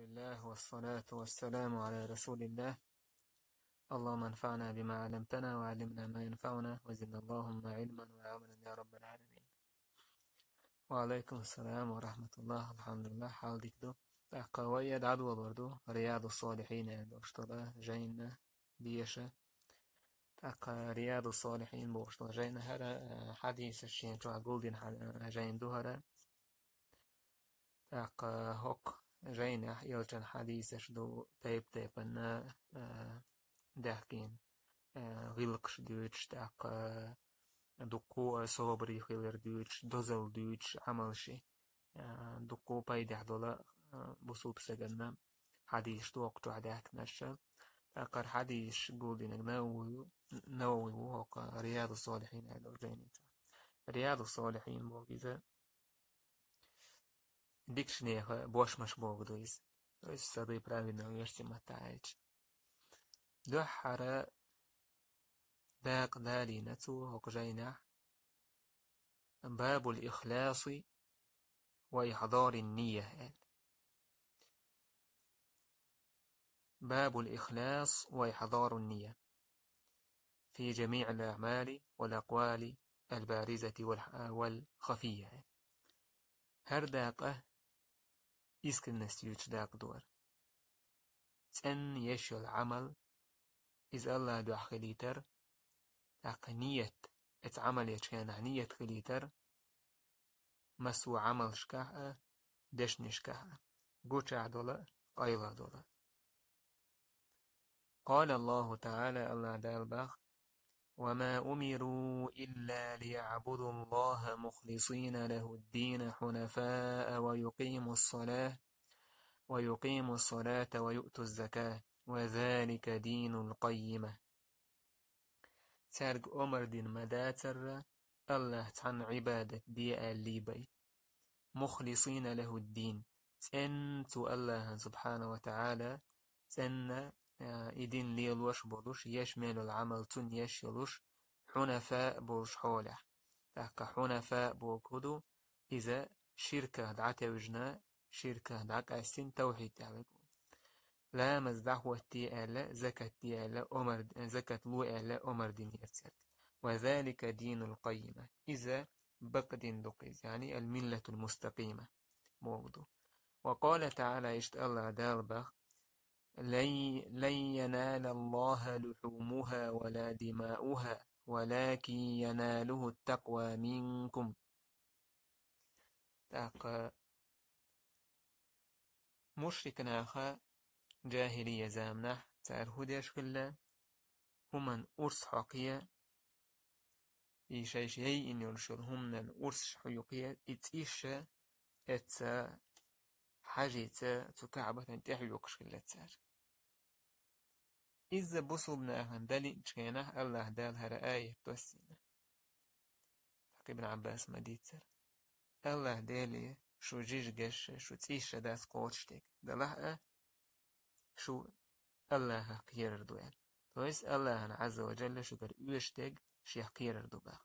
لله والصلاة والسلام على رسول الله. اللهم انفعنا بما علمتنا وعلمنا ما ينفعنا وزدنا اللهم علما وعملا يا رب العالمين. وعليكم السلام ورحمة الله. الحمد لله حالك دو قوية عدوى برضو رياض الصالحين عند أشتغل جينا بيشة رياض الصالحين بوشتغل جينا هذا حديث الشين شو قولين جين دوهرة هوك جينا يلجن حديث دو تيبن دهكين غilks Deutsch تاق دقو صبري خيلر Deutsch دوزل Deutsch عملشي دقو بايدح دولا بصوب سجلنا حديث توقع عداك نشل تاقر حديث قولين نووي وهوك رياض الصالحين هذا جيني رياض الصالحين موجزة ديكشنيه بوش مش موجودويز صدي правильно версия матаич دوحرة باق دالي نتو هقجينا باب الإخلاص وإحضار النية. باب الإخلاص وإحضار النية في جميع الأعمال والأقوال البارزة والخفية. هر داقة إسكن نستيوش داق دور تن يشو العمل إذ الله دو خليتر داق نية اتعمل يتشينا نية خليتر مسو عمل شكاه دشن شكاه قوشع دولا قيلا دولا. قال الله تعالى الله دالبخ وما أمروا إلا ليعبدوا الله مخلصين له الدين حنفاء ويقيموا الصلاة ويؤتوا الزكاة وذلك دين القيمة. سارق أمر دين مداتر الله تحن عبادة دي الليبي مخلصين له الدين سنتو الله سبحانه وتعالى سن إدين ليلوش بولوش يشمل العمل تن يشلوش حنفاء بولش حوله تاك حنفاء بوكودو إذا شركة دعت وجنا شركة دعت أسين توحيد تعبكو لا مزدعوة تيالا زكاة تيالا أمر زكاة لو إلا أمر دين يرسل وذلك دين القيمة إذا بقدين دقيز يعني الملة المستقيمة موضوع. وقال تعالى إشت الله دالبخ لن ينال الله لحومها ولا دماؤها ولكن يناله التقوى منكم. تاق مشركنا خا جاهلية زامنة تعرهدش كلا همن أرس حقية إيشايشي إن يرشلهم من أرس حقية إتإيشا إتسا حاجة تكعبة تحيوكش كلا تسار إذا بصبنا هندلي جينا الله دال هرآية توسينا ابن عباس مديتر الله دالي شو جيش جش شو تيش داس قوتشتك دلها شو الله قير دوان تويس الله عز وجل شو قر يشتك شي قير دوبا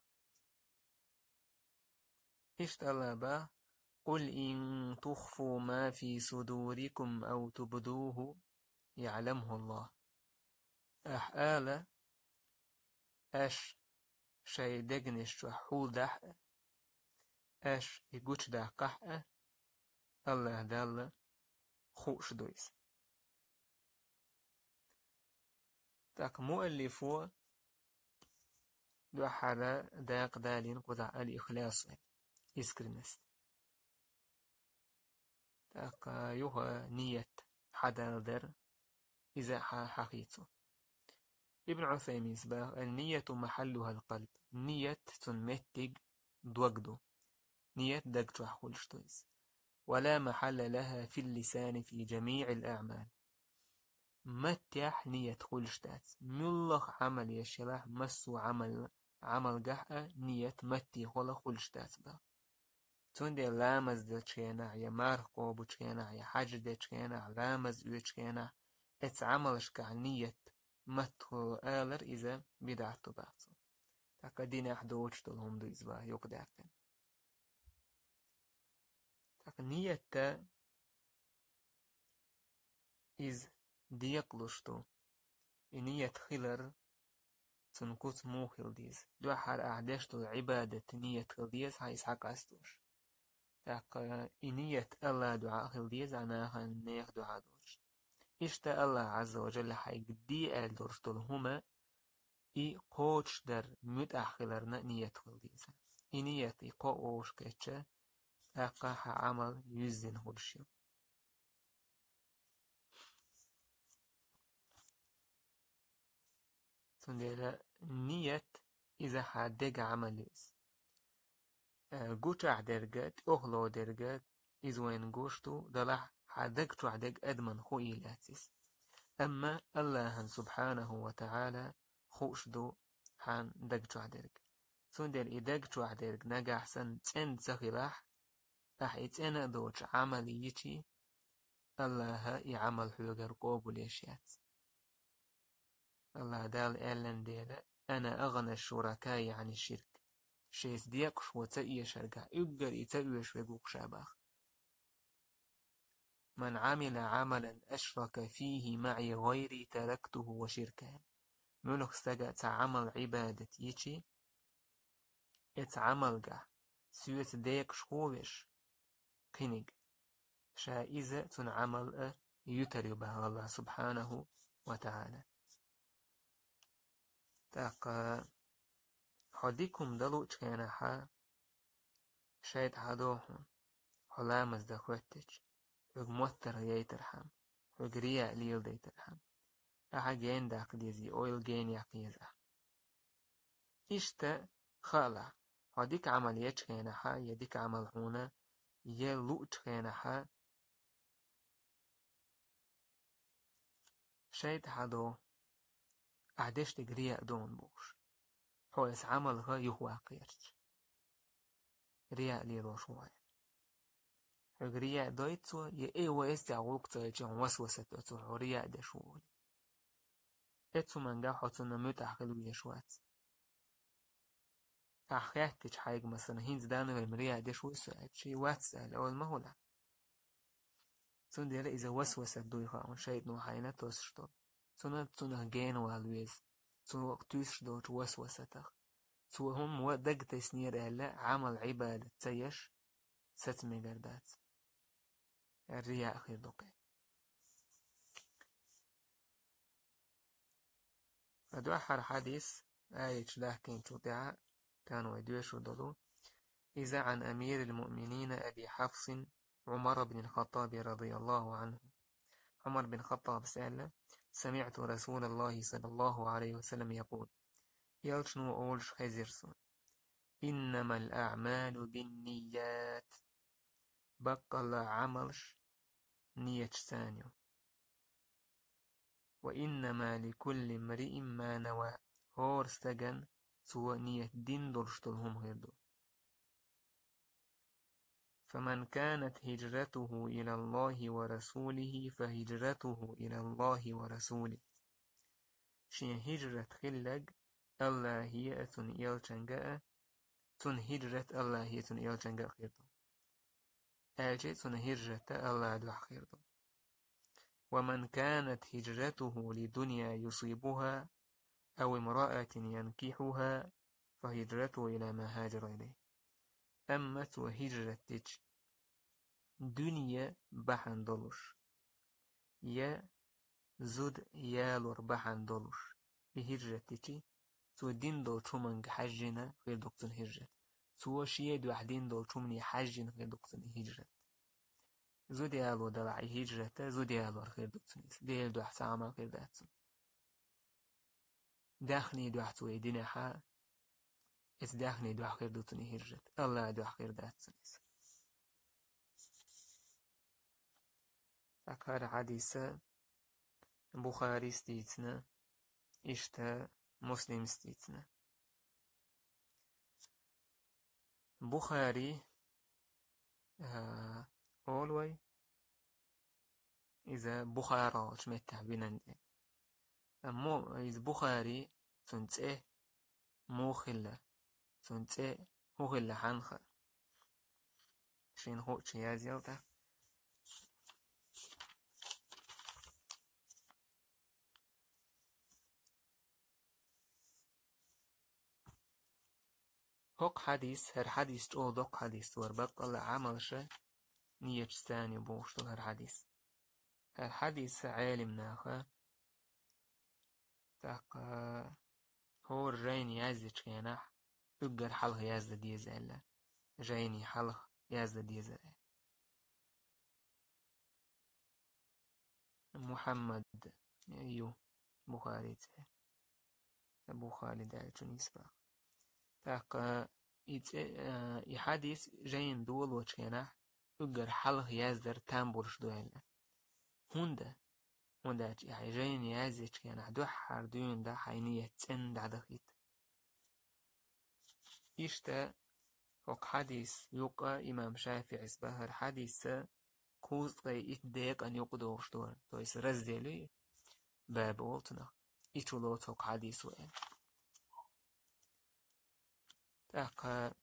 إشت الله با قل إن تخفوا ما في صدوركم أو تبدوه يعلمه الله أحآل أش شي دقنش شو حول دح أش يقوش ده قحة الله دال خوش دويس. تاك مؤلفو دو حالا داق دالين قدع الإخلاص إسكرنست تاك يوها نية حدا در إذا حقيته. ابن عثيمين سباه النية محلها القلب نية تنمتج دوغدو نية دقجو حولش دويس ولا محل لها في اللسان في جميع الأعمال متح نية خلشتات ملخ عمل يشلاح مسو عمل جحا نية متي خلا خلشتات با تندي لامز ده تشينا يا مارقو بتشينا يا حاج ده تشينا لامز ده تشينا اتس عملش كع نية متخل آلر إذا بدعتو بعضو تاكا دين أحدوش تلهم دو إزبا يوك داكن تاكا نية تا إذ ديقلشتو إنية خلر تنكوت موخل ديز دو حال أعدشتو عبادة نية خلديز هاي إسحاق أستوش تاق إنية الله دعاء خلديز عناها نيخ دعاء دوش إشتا الله عز وجل حي قدي ألدرشتو هما إي قوش در متأخلرنا نية خلديز إنية إي قوش كتشا تاقا عمل يزن هلشيو تنديلا نية إذا حدق عمل يز قوش درجات أخلو درجات إذ وين قوشتو دلح حدق عدق أدمن خوي لاتس أما الله سبحانه وتعالى خوش دو حان دق عدرج تنديل إدق عدرج نجح سن تن سخلاح أح إتنا دوش عمليتي الله يعمل حجر قابل يشيات الله دال إعلن ديلا أنا أغنى الشركاء عن الشرك شيس ديقش وتأي شركة يقر يتأيش ويقوق شاباخ من عمل عملا أشرك فيه معي غيري تركته وشركه ملك استجا تعمل عبادة يشي اتعمل جا سويت ديقش خوش قنق شائزة تنعمل يتري بها الله سبحانه وتعالى تاق حديكم دلو كان حا شايد حدوحون حلامز دخوتش حق موتر يترحم حق رياء ليل ديترحم أحا جين داق ديزي أويل جين يقيزة إشتا خالع حديك عمل يتشكين حا يديك عمل هنا يلو تشكين حا شايد حدو أعدش تقرياء دون بوش حويس عملها يهوى قيرش رياء ليلو شوية رياء دايتو يأي ويستع وقتا جان وسوسة أتو رياء دشوولي أتو منجا حطونا متأخلو يشوات أحياتش حاج مثلا هينز دانو المرياء دشوي سؤال شي واتسأل أول ما هو لا تون ديلا إذا وسوسة دويخا عن شايد نو حينا توسشتو تون جين والويز تون وقتوش دوش وسوسة تخ تو هم ودق تسنير ألا عمل عبادة تيش ستمي قردات الرياء خير دوقين فدو أحر حديث آية لكن تدعى كانوا يدوشوا دلو إذا عن أمير المؤمنين أبي حفص عمر بن الخطاب رضي الله عنه عمر بن الخطاب سأل سمعت رسول الله صلى الله عليه وسلم يقول يلشنو أولش خزيرسون إنما الأعمال بالنيات بقى الله عملش نية ثانية وإنما لكل امرئ ما نوى هورستجن سوى نية دين دلشتلهم غيردو فمن كانت هجرته إلى الله ورسوله فهجرته إلى الله ورسوله شين هجرة خلق الله هي أتن إيالشنجاء تن هجرة الله هي تن إيالشنجاء خيردو أجي تن هجرة الله دو خيردو ومن كانت هجرته لدنيا يصيبها أو امرأة ينكحها فهجرته إلى ما هاجر إليه أما تو هجرة تج دنيا بحن دلوش يا زود يالور بحن دلوش بهجرة تجي تو دين دول شومن حجنا غير دكتن هجرة تو شيء دو عدين دول شومن حجنا غير دكتن هجرة زود يالو دلعي هجرة زود يالور غير دكتن ديل دو حسامة غير داتن داخني دو حتوي دينها إس داخني دو حقير دوتني هجرة الله دو حقير داتن أكار حديثة بخاري ستيتنا إشتا مسلم ستيتنا بخاري أولوي إذا بخارا شمتها بنندي أمو إذا بخاري تنتئ موخلة تنتئ موخلة حنخة شين هو شيازيالتا هوك حديث هر حديث جو دوك حديث وربطل عملش نية ثاني بوشتل هر حديث. هر حديث عالم ناخا تاق هو الرين يازج كيناح يقر حلق يازد ديزالا جايني حلق يازد ديزالا محمد أيوه بخاري أبو خالد الجنيسبا تاق يحديث جاين دول وشيناح يقر حلق يازدر تامبولش دولا هوندا جاين يازج كيناح دو حردون دا حينية تن دا دخيت إشتا وق حديث يوقع إمام شافعي سبهر حديث كوز غي إتداق أن يقدوش دور تويس رزدلي باب أولتنا إتولوت وق حديث وين تاق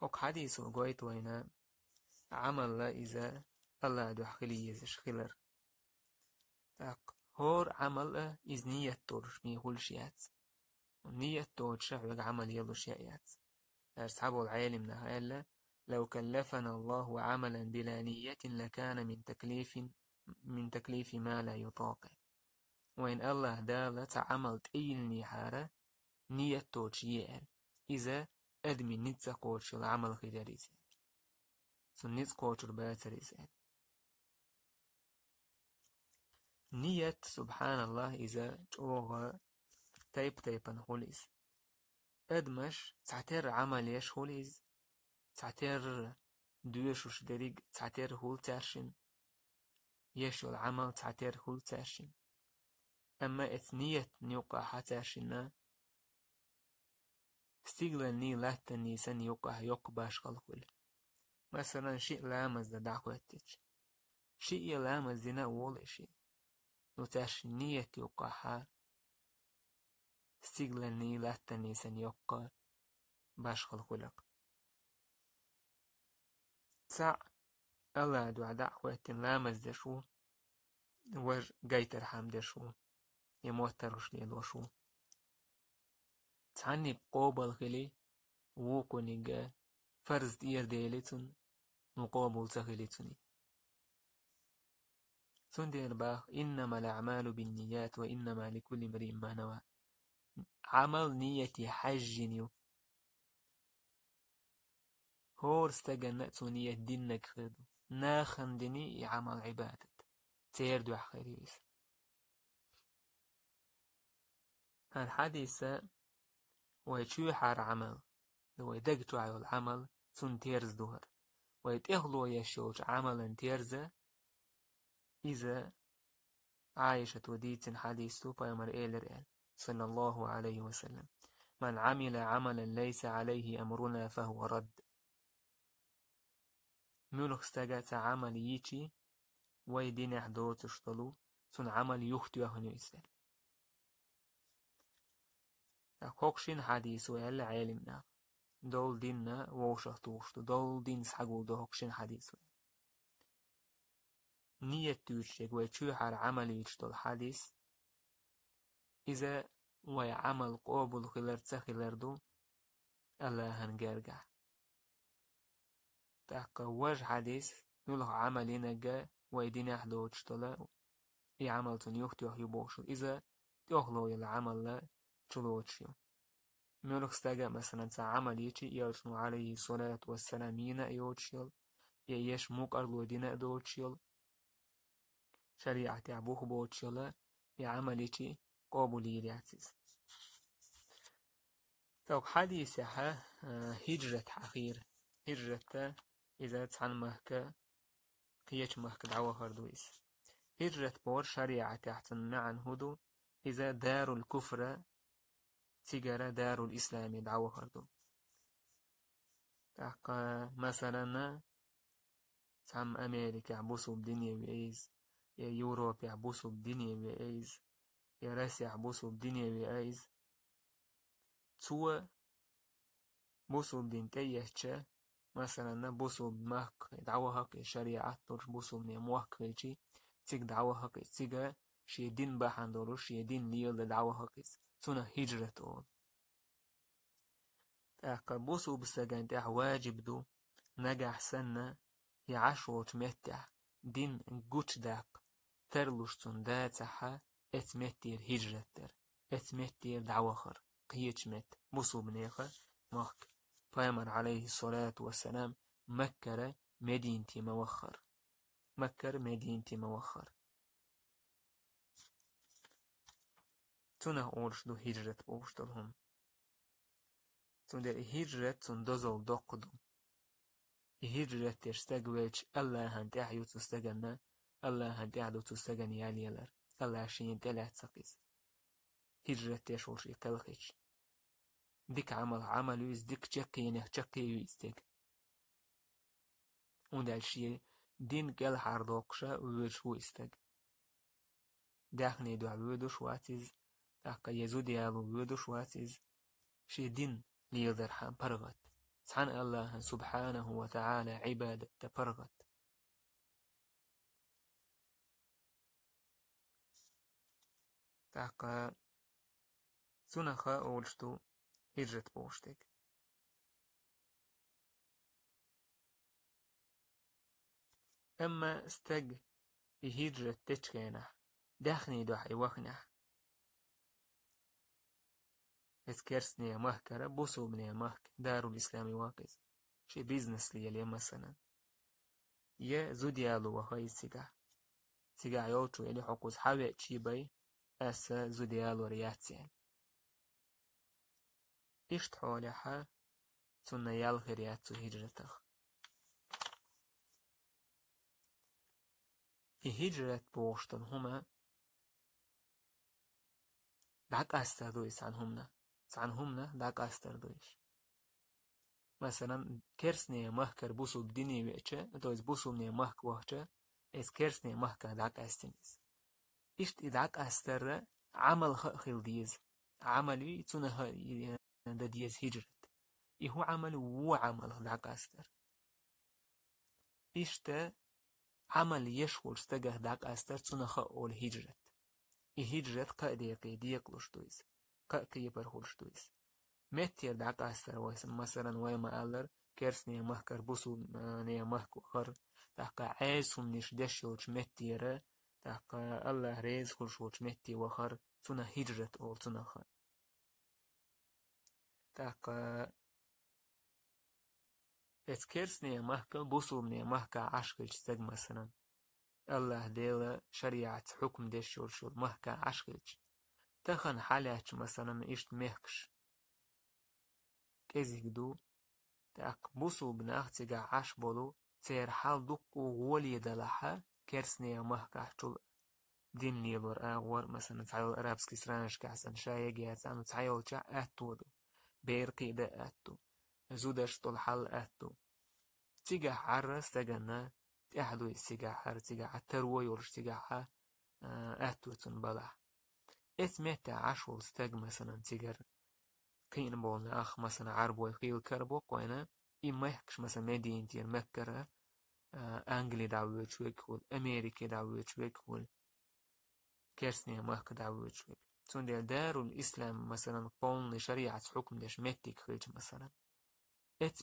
وق حديث وقويت وين عمل لا إذا الله دو حقلي يزش خلر تاق هور عمل إذ نية تورش ميهول شيات ونية تورش عوق عمل يلو شيات أصحاب العالم نهاية لو كلفنا الله عملا بلا نية لكان من تكليف ما لا يطاق وإن الله دالت عملت أي النهارة نية توجيال إذا أدمي نتسا قوش العمل خجال إزال سنتس قوش الباتر إزال نية سبحان الله إذا جوغ تايبا هوليز أدمش تعتر عمل يش هوليز تعتر دوشوش دريق تعتر هول تاشن يشو العمل تعتر هول تاشن أما إثنية نيوقع حتاشنا استيغل ني لاتن نيسان يوقع يقباش خلقل مثلا شيء لامز دعواتك شيء لامز دينا أول شيء نتاش نية يوقعها استيغل ني لاتن نيسان يوقع باش خلقلك سع ألا دعا دعوات لامز دشو وج جايتر حام دشو يموترش ليدوشو تعني قوبل خلي ووكونيجا فرز دير ديلتون مقابل تغلتني سندير باخ إنما الأعمال بالنيات وإنما لكل امرئ ما نوى عمل نيتي حجنيو هور استجنت نية دينك خدو ناخن ديني عمل عبادة تيردو أحخريس الحديثة ويشو حار عمل ويدقتو على العمل سن تيرز دوهر ويتأغلو يشوج عملا تيرزة إذا عايشة وديت حديث بيامر إيلر صلى الله عليه وسلم من عمل عملا ليس عليه أمرنا فهو رد ملوك استجات عمل ييشي ويدين أحدو تشتلو سن عمل يختو يهنو إسل أكوكشين حديث ويال عالمنا دول ديننا ووشهتوشتو دول دين سحقو دوكشين حديث ويال نية توشيك ويشو حار عمل يشتل حديث إذا ويعمل قابل خلر تخلردو الله هنجرجع تاقواج حديث نلغ عملنا جا ويدين أحدو تشتلا يعمل تنيوختو يبوشو إذا تأغلو العمل لا تلوتشيو ملوك استجا مثلا عمل يشي يلشنو عليه الصلاة والسلام ينا يوتشيل يش مقرلو دينا دوتشيل شريعة عبوخ بوتشيلا يعمل يشي قابل يلياتيز توق حديثها هجرة أخير هجرة إذا تسعن مهكا قيش مهكا دعوة هردويس هجرة بور شريعة تحتن عن هدو إذا دار الكفر تجارة دار الإسلام دعوة هردو تحق مثلا تعم أمريكا عبوسو بدنيا وإيز يا يوروب يعبوسو بدنيا وإيز يا روسيا يعبوسو بدنيا وإيز توا بوسو بدين تيهتشا مثلا بوسو بمهك دعوة هكي شريعة ترش بوسو بني موهك ويجي تيك دعوة هكي تيجا شي دين باحان دورو شي دين ليل دعوة هكي تونا هجرة أول تاق بوسو بسجن تاع واجب دو نجح سنة يعشوت متع دين جوتش داق ترلوش تندات سحا اتمتير هجرتر اتمتير دعوخر قيتش مت بوسو بنيخة مخك فيمر عليه الصلاة والسلام مكر مدينتي موخر مكر مدينتي موخر تونه أورش دو هجرت بوشتلهم تندر هجرت تندزل دقدو هجرت تستقبلش الله هنت أحيو تستقنا الله هنت أحدو تستقن ياليلر الله شين تلات سقيس هجرت تشورش يكالخيش ديك عمل يزدك تشكينه تشكي يزدك وندال شي دين قال حردوقشا ويرشو يستق داخني دو عبودو شواتيز تاقا يزود يالو بودو شواتيز شي دين ليضر حان برغت سبحان الله سبحانه وتعالى عبادة برغت تاقا سنخا أولشتو هجرت بوشتك أما استق بهجرة تشكينه داخني دو حيوخنه اسكرسني مهكرة بوسو بني مهك دار الإسلام واقز شي بيزنس لي اليوم مثلا يا زوديالو وهاي سيقا يوتو يلي حقوز حاوي تشيباي أسا زوديالو رياتين إشت حوليها سنة يالغي رياتو هجرتخ هجرت بوشتن هما داك أستر دويس عنهمنا داك أستر دويش مثلا كرسني مهكر بوسو بديني ويتشا دويس بوسو مني مهك وهجا إس كرسني مهكر داك أستنيس إشت إداك أستر عمل خيل ديز عملي تونه دا ديز هجرت إهو عمل وعمل داك أستر إشت عمل يشغل استجه داك أستر تونه أول هجرت هجرت قاديقي ديقلش دويز قاكي برهولش دويز متير داك أستر ويسم مثلا ويما ألر كرسني مهكر بوسو نيا مهكو خر تاقا عيسهم نش دشيوش متيرة تاقا الله ريز خلشوش متي وخر تونه هجرت أول تونه خر تاقا اتكرسني مهكا بوسو نيا مهكا عشقلش استج مثلا الله ديلا شريعة حكم دشيوش مهكا عشقلش تخن حالاتش مثلا إشت مهكش كيزيك دو تاق بوسو بناخ تيجا عاش بولو تير حال دوكو غولي دلحا كرسني مهكا حتول دين نيلور آغور مثلا تعيل أرابسكي سرانش كحسن شايا جياتان تعيل جا أتو دو بيرقي دا أتو زودش طول حال أتو تيجا حرس تجنا تأحدو يسيجا حر تيجا عترو يورش تيجا حا أتو تنبلح إثمت عشول استج مثلا تيجر قين بولنا أخ مثلا عربو يقيل كربو قوينا إما يحكش مثلا مدينة تير مكرة أنجلي دعوة شويكول أمريكا دعوة شويكول كرسني مهك دعوة شويك تون دار الإسلام مثلا قولنا شريعة حكم داش متك خيج مثلا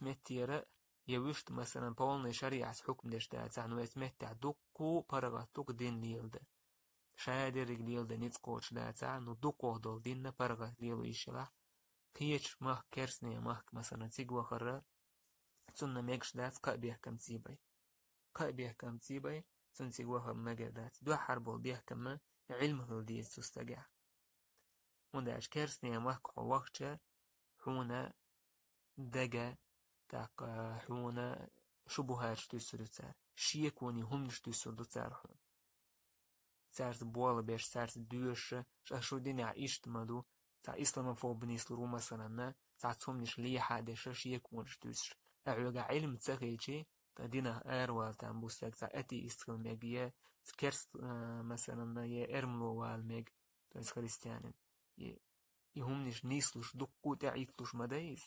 متيرة يوشت مثلا قولنا شريعة حكم داش دا تعنو متع دوكو برغتوك دين ليلد شادر ليلد نتقوش دا تعنو دوكو دول دين برغت ليلو إشلاح خيش ماه كرسني مهك مثلا تيجوا خرا تون ميكش دات قابيه كم تيباي قابيه كم تيباي تون تيجوا هم مجدات دو حربو بيه كم علم هلديز تستجع ونداش كرسني مهك حوقتش حونا دجا تاق حونا شبهات تيسر تار شيكوني هم نش تيسر تار حون تارت بوال بيش تارت دوش شو دينا عيشت مدو تا إسلاموفوب نيسلرو مثلا تا تسومنش ليه حادش شيكونش دوش أعوغا علم تغيجي تا دينا أروال تنبوستك تا أتي إسلامية كرس مثلا يه إرملو والميج تا إسخريستيانين يهمنش نيسلوش دقو تعيطلوش مدايز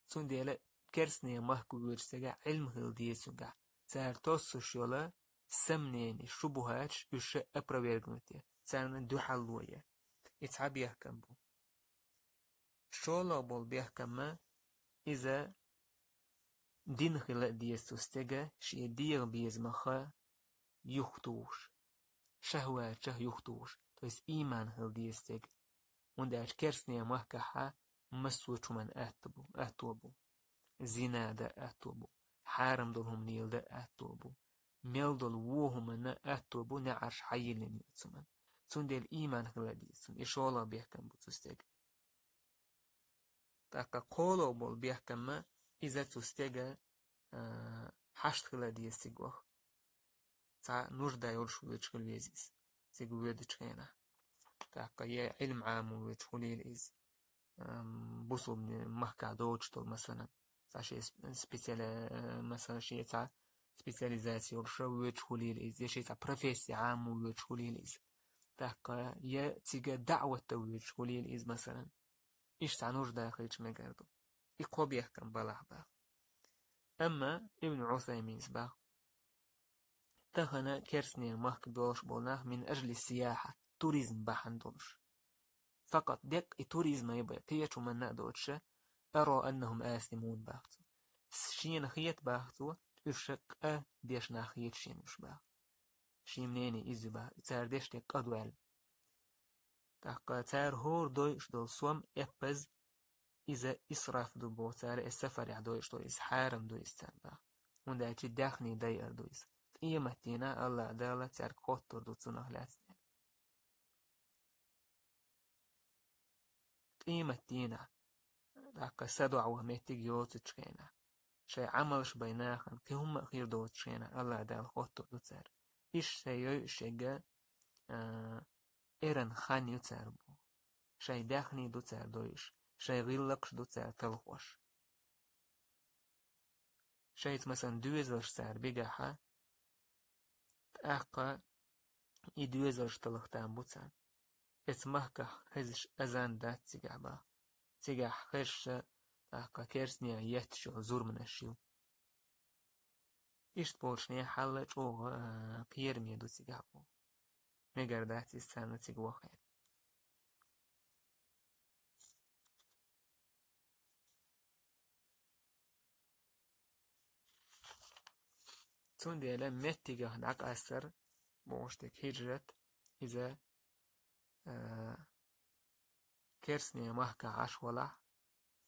سون ديلا كرسني مهكو ورسجا علم هلديسونجا تار توسوش يولا سمنين شبهاتش يش أبرويرجمتي تار دو حلوية يتعب يحكم بو شولا بول بيحكم إذا دين خلا ديستوستيجا شي دير بيزمخا يختوش شهوات شه يختوش تويس إيمان هل ديستيج ونداش كرسنيا محكحة مسوچ من أهتوبو زنا دا أهتوبو حارم دولهم نيل دا أهتوبو ميل دول ووهم نا أهتوبو نعرش حيلين يتسمن تون ديل إيمان هل ديستون إشولا بيحكم بتوستيج تاكا قولو بول بيحكم إذا توستيجا حشت هل ديستيج وخ تا نجدا يولش ويتشكل ويزيس تيجو ويدتشكينا تاكا يه علم عام ويتشكوليل إز بوصل محكا دوجتول مثلا تا شي مثلا شي تا سبيسياليزاسيون وشو ويتشكوليل إز يشي تا بروفيسي عام ويتشكوليل إز تاكا يه تيجا دعوة ويتشكوليل إز مثلا إيش تا نجدا يخيش مقردو إقو بيحكم بلاح باق أما ابن عثيمين سباق تخنا كرسني محك دولش بولناه من أجل السياحة توريزم بحندولش فقط دق توريزم يبقى كيتو من نقدوتش أرى أنهم آثمون باختو شين خيت باختو إرشق ديش ناخيت شين مش باخ شين منيني إزي باخ تار ديش تك أدوال تاقا تار هور دويش دول سوام إبز إذا إسراف دو بو تار السفر يعدويش دو إسحارم دو إستان باخ وندا يتي داخني داير دو إس قيمتنا الله دالة تار كوتر دو تنه لاتنين قيمتنا تاقا سدوع وميتيج يوتشكينا شيء عملش بيناخن كهم أخير دوتشينا الله دال كوتر دو تار إيش سيو شيجا إيران خان يتار بو شيء داخني دو تار دويش شيء غيلقش دو تار تلخوش شيء مثلا دويزلش تار بيجاحة تاقا يدويزلش تلختان بوتان اتمهكا هزش أزان دات تيجا با تيجا خش تاقا كيرسنيا يتشو زور من الشيو إشت بولشنيا حالج او قيرمي دو تيجا بو ميجر داتي السنة تيجا وخير تون ديلا متيجا داك أثر بوشتك هجرت إذا كيرسنيا مهكا عاش ولا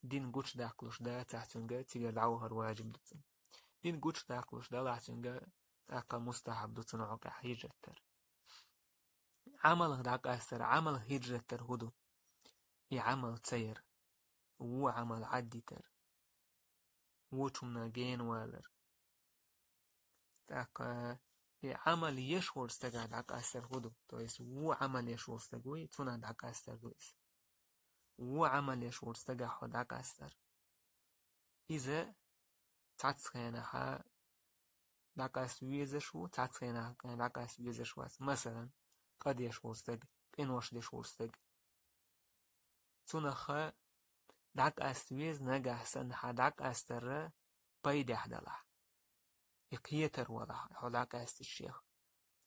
دين قوش داقلوش دا تحتنجا تيجا دعوها الواجب دوتن دين قوش داقلوش دا تحتنجا تاقا مستحب دوتن عقا هجرتر عمل داك أثر عمل هجرتر هدو عمل تسير عمل عدي تر تمنا جين والر تاقا عمل يشغل استقع داك أثر هدو تويس عمل يشغل استقوي تونا داك أثر دويس عمل يشغل استقع داك أثر إذا تعتخينا ها داك أسويزشو تعتخينا داك أسويزشو مثلا قد يشغل استقع إنوش يشغل استقع تونا خا داك أسويز نجح سنها داك أستر بيد أحدله يقيتر وضح هداك أست الشيخ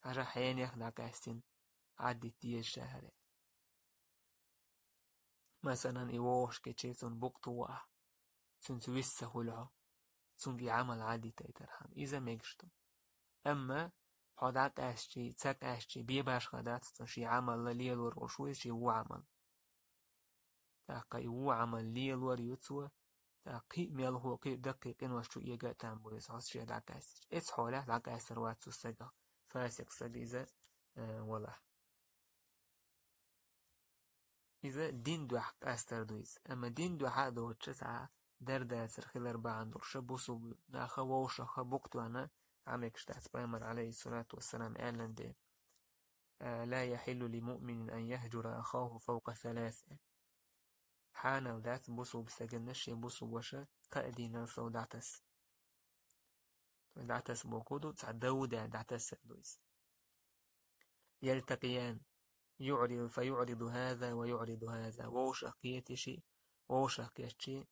عشان حين يخداك أستين عدي دي الشهر مثلا إيوش كتشيتون بقطوة سنتويسه هلعو سنجي عمل عدي تيترهم إذا ميقشتو أما هداك أستي تاك أستي بيباش خدات تنشي عمل ليل ورشوي شي عمل تاقي عمل ليل وريوتسوه تاقي ميل هو قي دقيق إن وشو يجا تامبويس هالشي داك أستي إتس حوله داك أستر واتسو سجا فاسق سجيزة ولا إذا دين دو حق أستر دويس أما دين دو حق دو تشسع دردا سرخيلر باندور شبوسو ناخا ووشخا بوقتو أنا عمك شتاعت بيامر عليه الصلاة والسلام إعلان دي لا يحل لمؤمن أن يهجر أخاه فوق 3 حانا ودات بوسو بسجنش بوسو وشا قائدين سو دعتس بوكودو تعدو دعتس دويس يلتقيان يعرض فيعرض هذا ويعرض هذا ووش أقيتشي ووش أقيتشي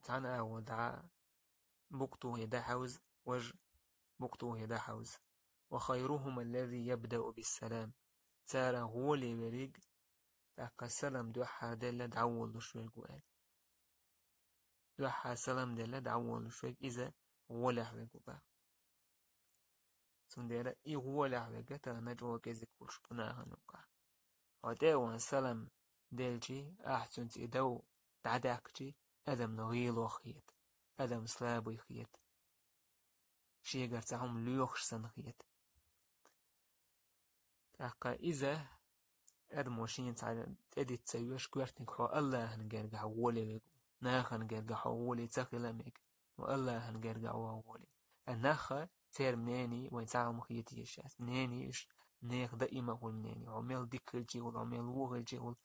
تعنا ودع بوكتو يدحوز وج بوكتو تاقا السلام دوحا دل دعول شوي قوال دوحا سلام دل دعول شوي إذا ولا وقوبا سنديرا إي ولا وقتا نجوا كذي كل شبناها نقع وداوان سلام دلجي أحسن تدو تعداكجي أدم نغيل وخيت أدم سلابي خيت شيغر تعهم ليوخش سنخيت تاقا إذا أدموشين تأدي تسيوش كوارتنك حو الله هنقرقع وولي ويقو ناخا هنقرقع حو وولي تاقلامك والله هنقرقع وولي الناخا تير مناني وين تعهم خيتي الشاس مناني إش نيخ دائما هو مناني عميل ديكل جيول عميل وغل جيول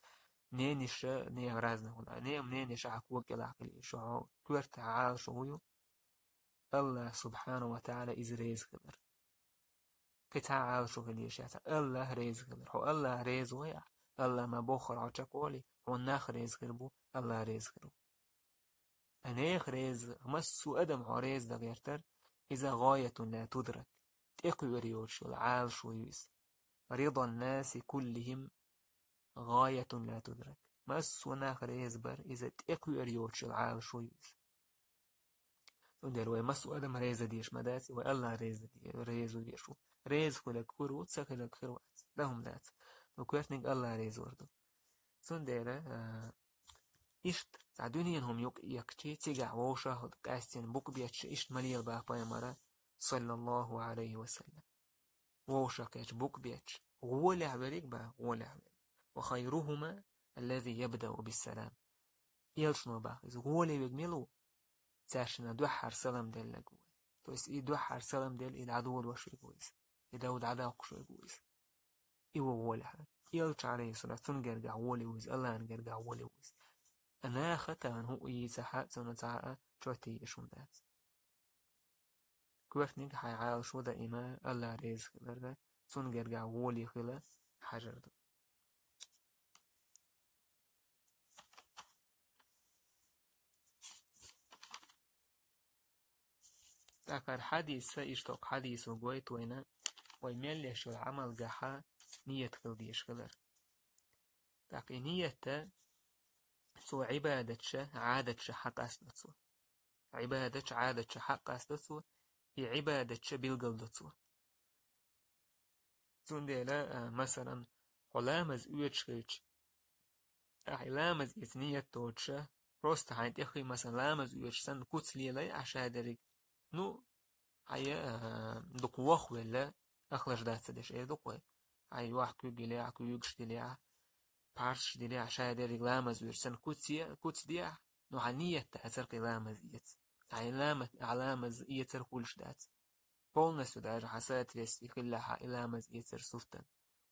مناني شا نيخ رازنا هولا مناني شا حكوك العقل شو كوارت عال شويو الله سبحانه وتعالى إز ريز خبر كتعال شو هاليشات الله ريز خبر هو الله ريز ويا الله ما بخر عشقولي هو الناخ ريز خربو الله ريز خربو أنيخ ريز مسو أدم عريز دغيرتر إذا غاية لا تدرك تقوي ريوش العال شو يوس رضا الناس كلهم غاية لا تدرك مسو ناخ ريز بر إذا تقوي ريوش العال شو يوس تندر وي مسو أدم ريز ديش مداسي والله ريز دي ريز وديشو ريز كلك كرو تسخلك خروات لهم ذات وكويرتنك الله ريز وردو تندر إشت تعدوني هم يكتي تيجع ووشة قاستين بوك بيتش إشت مليل باقبايا مرة صلى الله عليه وسلم ووشة كاش بوك بيتش غولي عبريك با غولي عبريك وخيرهما الذي يبدأ بالسلام يلشنو باقز غولي بيجميلو تاشنا دوحر سلام دل لقوي تويس إي دوحر سلام دل إد عدول وشوي قويس إداود عداق شوي قويس إيوه غولي حرك يلش عليه الصلاة تنقرقع غولي ويز الله نقرقع غولي ويز أنا ختان هو يسحق سنتعاء شوتي يشون ذات كوفنيك حي عال شو دائما الله ريز خلرغا سنقرقع غولي خلا حجر دو تاكر حديث إشتوق حديث وقويت وينا ويميل شو العمل قحا نية خلديش خلر تاكي نية سو عبادة عادة حق أسدتسو عبادة عادة حق أسدتسو هي عبادة بالقلدتسو زندلا مثلا علامز أوتشكيش لامز إثنية توتشة روست حين تخي مثلا لامز أوتشسن كتلي لي عشادرك نو هيا دوك وخ ولا أخلش دات سدش إيه دوك هاي واحد كيجي كو يجش دليع بارش دليع عشادرك لامز أوتشسن كتس ديع نو عنية تأثر لامز إيت هاي لامز إيتر كلش دات بولنس وداج حسات ريسي خلاها لامز إيتر سلطن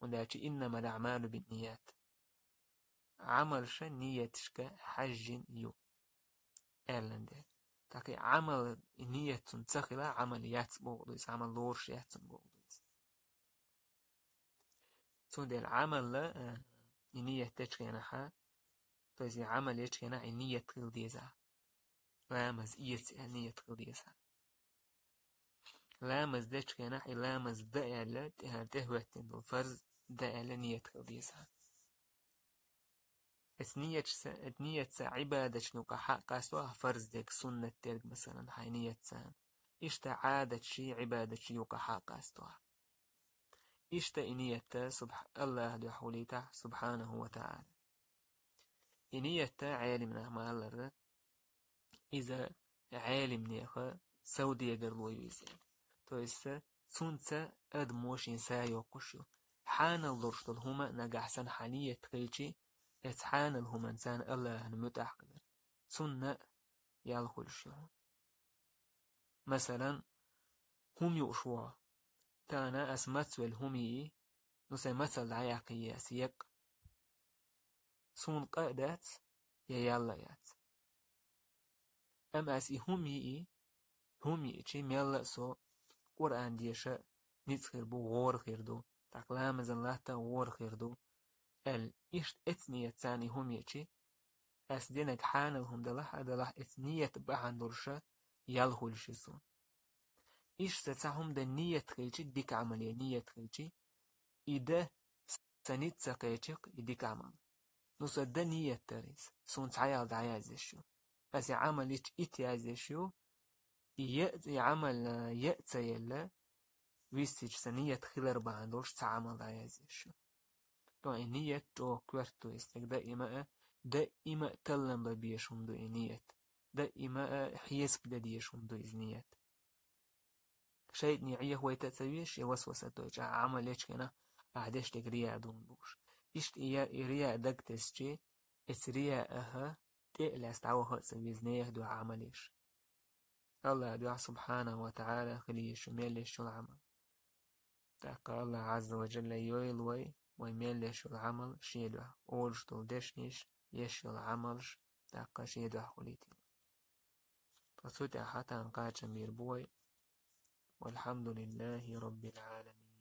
وداجي إنما الأعمال بالنيات عمل شن نيتشك حج يو إيرلندا تاكي عمل نية تنتخلا عمليات بوغدويس عمل لورشيات بوغدويس تون دي العمل لا نية تشكينا حا توزي عمل يشكينا نية تغلديزا لامز إيت نية تغلديزا لامز دشكينا لامز دائلة تهوتين الفرز دائلة نية تغلديزا نية عبادة شنوكا حقا سوا فرز ديك سنة تلك مثلا هاي نية سان إشتا عادة شي عبادة شي يوكا حقا سوا إشتا نية الله دو حوليتا سبحانه وتعالى نية عالمنا ما الله إذا عالم نيخا سودي يقرلو يوزيان تو إستا سنتا أدموشين سايو قشو حان اللورشتل هما نقاحسن حانية تخيلشي اتحان لهم إنسان الله المتحقق سنة يالخل الشيء مثلا هم يؤشوا تانا أسمت والهمي نسي مثل عياقية سيق سون قادات ياليات أم أسي همي إيشي ميلسو قرآن ديشا نتخير بو غور خيردو تقلام زنلاتا غور خيردو إشت إتنية تاني همي إيشي أسدينك حانلهم دلح إثنية بحان درشة يالهو الشيسون إيش ستعهم دا نية خيلشي ديك عملية نية خيلشي إذا سنيت سقيتك إديك عمل نصد نية تريس سون تعيال دعيازيشو بس عمل إتيازيشو عمل يأتي يلا ويستيج سنية خلر باندوش تعمل دعيازيشو تو نية تو كورتو استك دائما تلم ببيشون دو نية دائما حيس بديشون دو إذنية شيء نيعيه هو يتسويش يوسوسة دوجة عمل إيش كنا عادش تقريا دون بوش إشت إيا إريا دق تسجي إسريا أها تقل استعوها سويزنيه دو عمليش الله دعا سبحانه وتعالى خليش وميلش العمل تاقى الله عز وجل يويلوي ويميلش العمل شيدوا أولش دلدشنيش يش العملش تاقى شيدوا خليتي فسوتي حتى انقاج مير بوي والحمد لله رب العالمين.